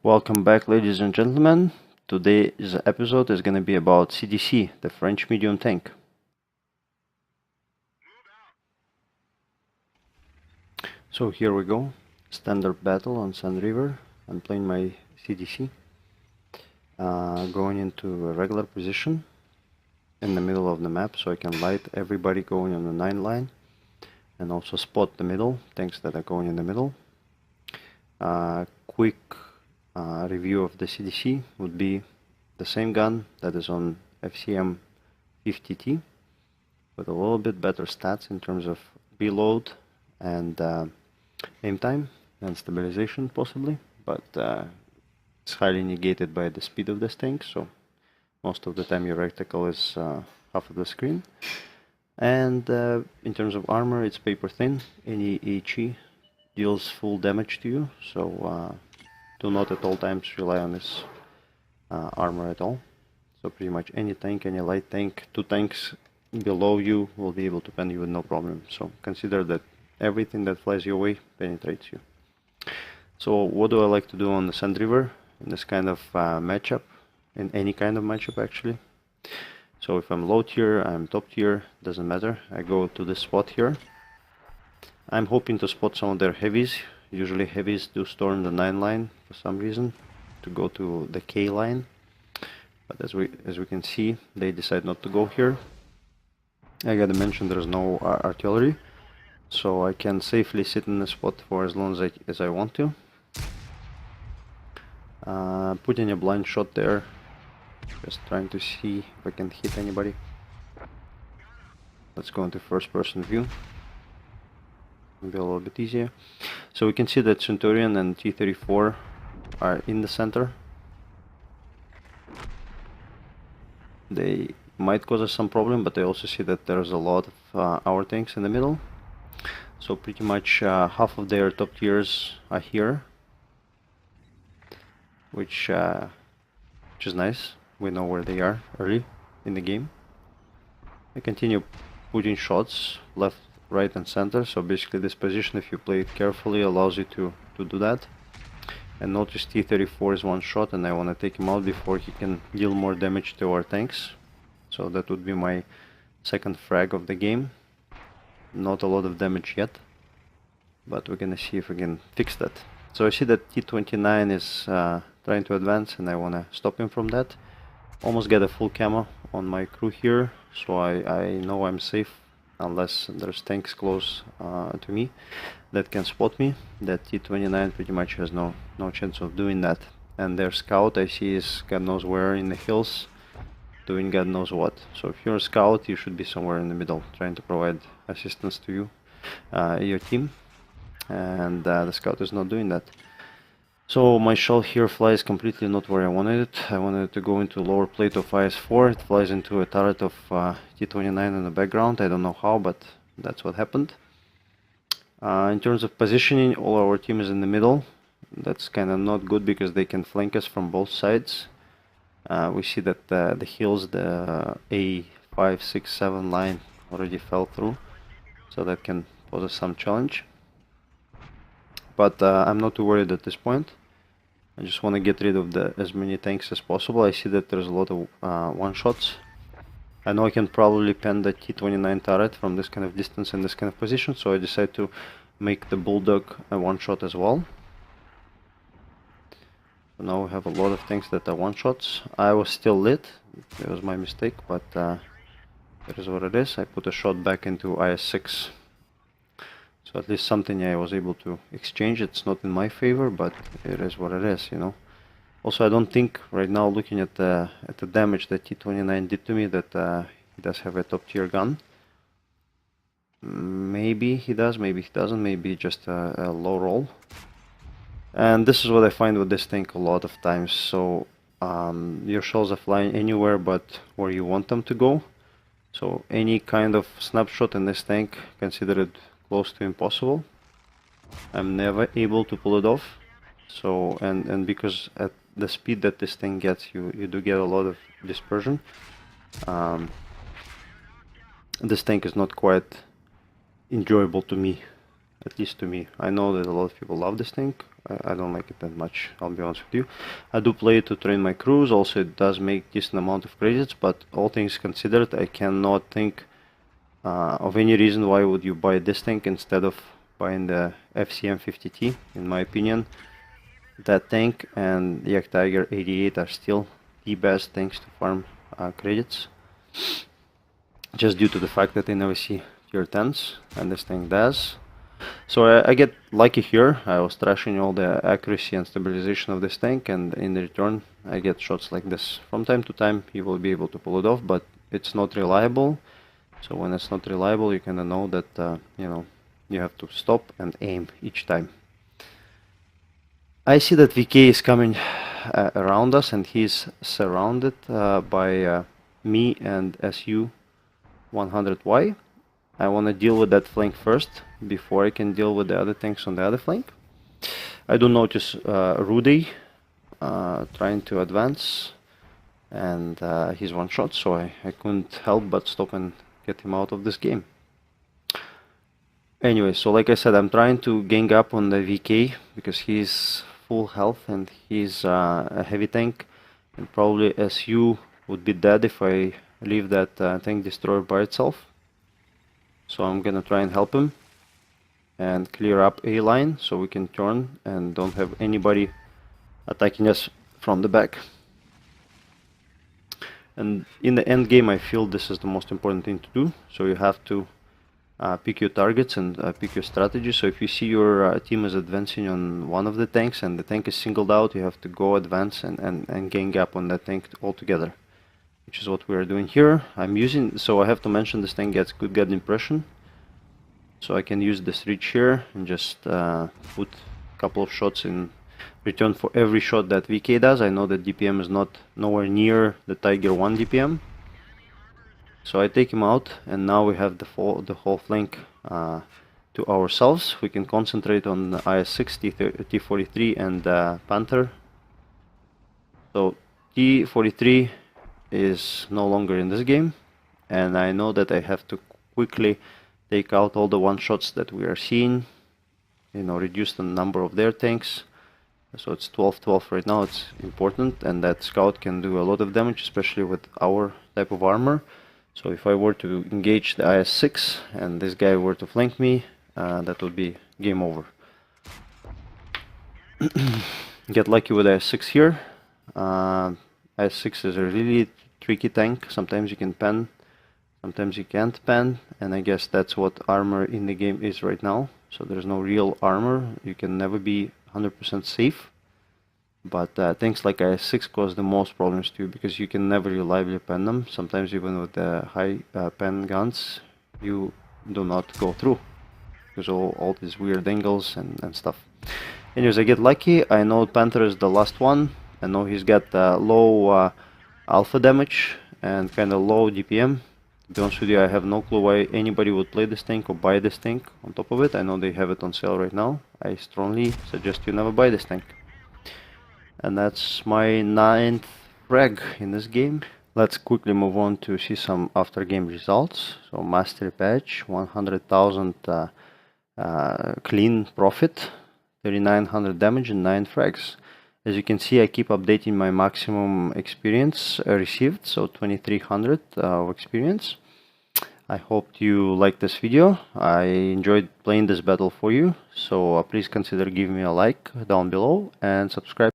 Welcome back, ladies and gentlemen. Today's episode is going to be about CDC, the French medium tank. So here we go, standard battle on Sand River. I'm playing my CDC, going into a regular position in the middle of the map so I can light everybody going on the 9 line and also spot the middle tanks that are going in the middle. Quick review of the CDC would be the same gun that is on FCM 50T with a little bit better stats in terms of reload and aim time and stabilization possibly, but it's highly negated by the speed of this tank, so most of the time your reticle is half of the screen. And in terms of armor, it's paper thin. Any HE deals full damage to you, so do not at all times rely on this armor at all. So pretty much any tank, any light tank, 2 tanks below you will be able to pen you with no problem. So consider that everything that flies your way penetrates you. So what do I like to do on the Sand River in this kind of matchup, in any kind of matchup actually? So if I'm low tier, I'm top tier, doesn't matter. I go to this spot here. I'm hoping to spot some of their heavies. Usually heavies do storm the 9 line for some reason to go to the K line, but as we can see, they decide not to go here. I gotta mention there's no artillery, so I can safely sit in the spot for as long as I want to. Putting a blind shot there, just trying to see if I can hit anybody. Let's go into first person view. Maybe a little bit easier. So we can see that Centurion and T-34 are in the center. They might cause us some problem, but I also see that there's a lot of our tanks in the middle. So pretty much half of their top tiers are here, which is nice. We know where they are early in the game. I continue putting shots left, right and center, so basically this position, if you play it carefully, allows you to do that. And notice T-34 is 1 shot and I want to take him out before he can deal more damage to our tanks. So that would be my second frag of the game. Not a lot of damage yet, but we're gonna see if we can fix that. So I see that T-29 is trying to advance and I want to stop him from that. Almost get a full camo on my crew here, so I know I'm safe unless there's tanks close to me that can spot me. That T-29 pretty much has no chance of doing that. And their scout I see is God knows where in the hills doing God knows what. So if you're a scout, you should be somewhere in the middle trying to provide assistance to you, your team, and the scout is not doing that. So my shell here flies completely not where I wanted it. I wanted it to go into lower plate of IS-4. It flies into a turret of T-29 in the background. I don't know how, but that's what happened. In terms of positioning, all our team is in the middle. That's kind of not good because they can flank us from both sides. We see that the hills, the A5, 6, 7 line already fell through, so that can pose us some challenge. But I'm not too worried at this point. I just want to get rid of as many tanks as possible. I see that there's a lot of one-shots. I know I can probably pen the T-29 turret from this kind of distance and this kind of position, so I decided to make the Bulldog a one-shot as well. So now we have a lot of tanks that are one-shots. I was still lit. It was my mistake, but it is what it is. I put a shot back into IS-6. So at least something I was able to exchange. It's not in my favor, but it is what it is, you know. Also, I don't think right now, looking at the damage that T-29 did to me, that he does have a top tier gun. Maybe he does, maybe he doesn't, maybe just a low roll. And this is what I find with this tank a lot of times. So your shells are flying anywhere but where you want them to go. So any kind of snapshot in this tank, consider it close to impossible. I'm never able to pull it off. So and because at the speed that this thing gets, you do get a lot of dispersion. This tank is not quite enjoyable to me, at least to me. I know that a lot of people love this tank. I don't like it that much, I'll be honest with you. I do play it to train my crews, also it does make decent amount of credits, but all things considered, I cannot think of any reason why would you buy this tank instead of buying the FCM 50T. In my opinion, that tank and the Yak Tiger 88 are still the best tanks to farm credits, just due to the fact that they never see tier 10s, and this tank does. So I get lucky here. I was trashing all the accuracy and stabilization of this tank, and in return I get shots like this. From time to time you will be able to pull it off, but it's not reliable. So when it's not reliable, you kind of know that you know, you have to stop and aim each time. I see that VK is coming around us, and he's surrounded by me and SU 100Y. I want to deal with that flank first before I can deal with the other tanks on the other flank. I do notice Rudy trying to advance, and he's one shot, so I couldn't help but stop and get him out of this game. Anyway, so like I said, I'm trying to gang up on the VK because he's full health and he's a heavy tank, and probably SU would be dead if I leave that tank destroyer by itself. So I'm gonna try and help him and clear up A line so we can turn and don't have anybody attacking us from the back. And in the end game, I feel this is the most important thing to do. So you have to pick your targets and pick your strategy. So if you see your team is advancing on one of the tanks and the tank is singled out, you have to go advance and gang up on that tank altogether, which is what we are doing here. I'm using, so I have to mention this tank gets good guard impression, so I can use this reach here and just put a couple of shots in return for every shot that VK does. I know that DPM is not nowhere near the Tiger 1 DPM, so I take him out, and now we have the whole flank to ourselves. We can concentrate on the IS-6, T-43 and Panther. So T-43 is no longer in this game, and I know that I have to quickly take out all the one shots that we are seeing, you know, reduce the number of their tanks. So it's 12-12 right now. It's important, and that scout can do a lot of damage, especially with our type of armor. So if I were to engage the IS-6 and this guy were to flank me, that would be game over. Get lucky with IS-6 here. IS-6 is a really tricky tank. Sometimes you can pen, sometimes you can't pen, and I guess that's what armor in the game is right now. So there's no real armor. You can never be 100% safe. But tanks like IS-6 cause the most problems too, because you can never reliably pen them. Sometimes even with the high pen guns, you do not go through, because all these weird angles and stuff. Anyways, I get lucky. I know Panther is the last one. I know he's got low alpha damage and kind of low DPM. To be honest with you, I have no clue why anybody would play this tank or buy this tank on top of it. I know they have it on sale right now. I strongly suggest you never buy this tank. And that's my 9th frag in this game. Let's quickly move on to see some after game results. So mastery patch, 100,000 clean profit, 3900 damage and 9 frags. As you can see, I keep updating my maximum experience received, so 2300 of experience. I hope you liked this video. I enjoyed playing this battle for you, so please consider giving me a like down below and subscribe.